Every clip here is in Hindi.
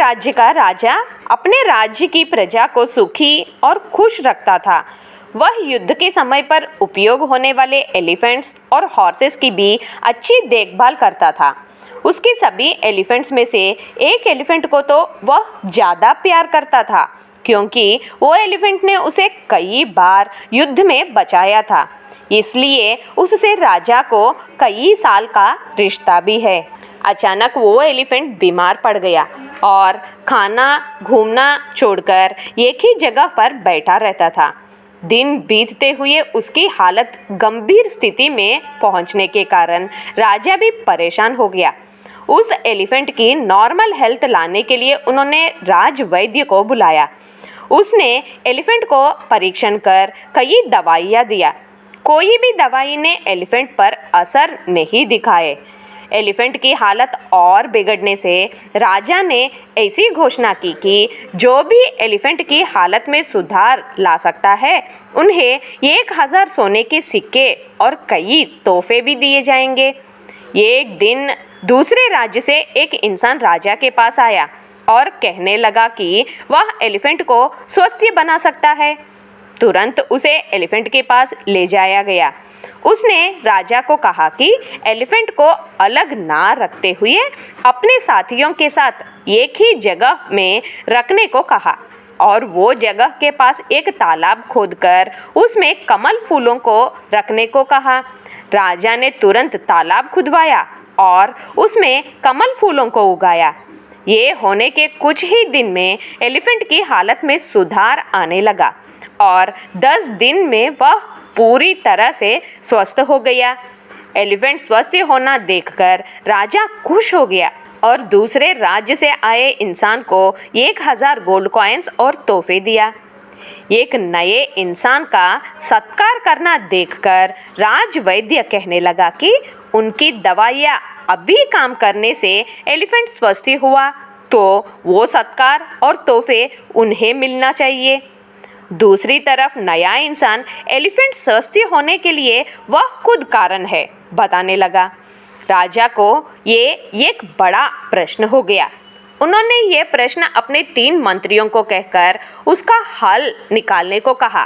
राज्य का राजा अपने राज्य की प्रजा को सुखी और खुश रखता था। वह युद्ध के समय पर उपयोग होने वाले एलिफेंट्स और हॉर्सेस की भी अच्छी देखभाल करता था। उसके सभी एलिफेंट्स में से एक एलिफेंट को तो वह ज़्यादा प्यार करता था, क्योंकि वो एलिफेंट ने उसे कई बार युद्ध में बचाया था। इसलिए उससे राजा को कई साल का रिश्ता भी है। अचानक वो एलिफेंट बीमार पड़ गया और खाना घूमना छोड़कर एक ही जगह पर बैठा रहता था। दिन बीतते हुए उसकी हालत गंभीर स्थिति में पहुंचने के कारण राजा भी परेशान हो गया। उस एलिफेंट की नॉर्मल हेल्थ लाने के लिए उन्होंने राजवैद्य को बुलाया। उसने एलिफेंट को परीक्षण कर कई दवाइयाँ दिया। कोई भी दवाई ने एलिफेंट पर असर नहीं दिखाए। एलिफेंट की हालत और बिगड़ने से राजा ने ऐसी घोषणा की कि जो भी एलिफेंट की हालत में सुधार ला सकता है उन्हें 1000 सोने के सिक्के और कई तोहफे भी दिए जाएंगे। एक दिन दूसरे राज्य से एक इंसान राजा के पास आया और कहने लगा कि वह एलिफेंट को स्वस्थ बना सकता है। तुरंत उसे एलिफेंट के पास ले जाया गया। उसने राजा को कहा कि एलिफेंट को अलग ना रखते हुए अपने साथियों के साथ एक ही जगह में रखने को कहा और वो जगह के पास एक तालाब खोदकर उसमें कमल फूलों को रखने को कहा। राजा ने तुरंत तालाब खुदवाया और उसमें कमल फूलों को उगाया। ये होने के कुछ ही दिन में एलिफेंट की हालत में सुधार आने लगा और 10 दिन में वह पूरी तरह से स्वस्थ हो गया। एलिफेंट स्वस्थ होना देखकर राजा खुश हो गया और दूसरे राज्य से आए इंसान को 1000 गोल्ड कॉइन्स और तोहफे दिया। एक नए इंसान का सत्कार करना देखकर राजवैद्य कहने लगा कि उनकी दवाइयाँ अभी काम करने से एलिफेंट स्वस्थ हुआ, तो वो सत्कार और तोहफे उन्हें मिलना चाहिए। दूसरी तरफ नया इंसान एलिफेंट स्वस्थ होने के लिए वह खुद कारण है बताने लगा। राजा को ये एक बड़ा प्रश्न हो गया। उन्होंने ये प्रश्न अपने 3 मंत्रियों को कहकर उसका हल निकालने को कहा।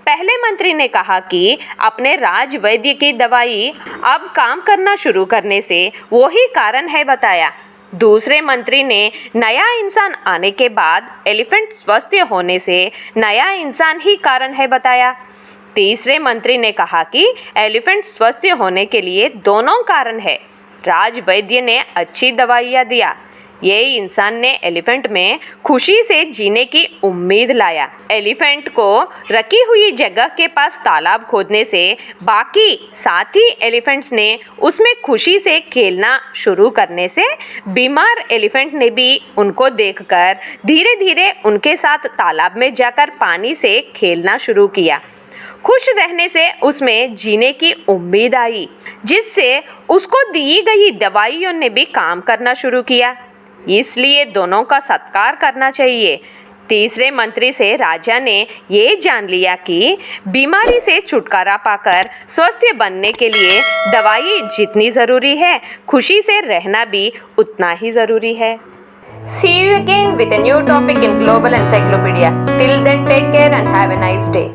पहले मंत्री ने कहा कि अपने राजवैद्य की दवाई अब काम करना शुरू करने से वो ही कारण है बताया। दूसरे मंत्री ने नया इंसान आने के बाद एलिफेंट स्वस्थ होने से नया इंसान ही कारण है बताया। तीसरे मंत्री ने कहा कि एलिफेंट स्वस्थ होने के लिए दोनों कारण है। राजवैद्य ने अच्छी दवाइयाँ दिया। ये इंसान ने एलिफेंट में खुशी से जीने की उम्मीद लाया। एलिफेंट को रखी हुई जगह के पास तालाब खोदने से बाकी साथी एलिफेंट्स ने उसमें खुशी से खेलना शुरू करने से बीमार एलिफेंट ने भी उनको देखकर धीरे धीरे उनके साथ तालाब में जाकर पानी से खेलना शुरू किया। खुश रहने से उसमें जीने की उम्मीद आई, जिससे उसको दी गई दवाइयों ने भी काम करना शुरू किया। इसलिए दोनों का सत्कार करना चाहिए। तीसरे मंत्री से राजा ने ये जान लिया कि बीमारी से छुटकारा पाकर स्वस्थ बनने के लिए दवाई जितनी ज़रूरी है, खुशी से रहना भी उतना ही ज़रूरी है। See you again with a new topic in Global Encyclopedia. Till then, take care and have a nice day.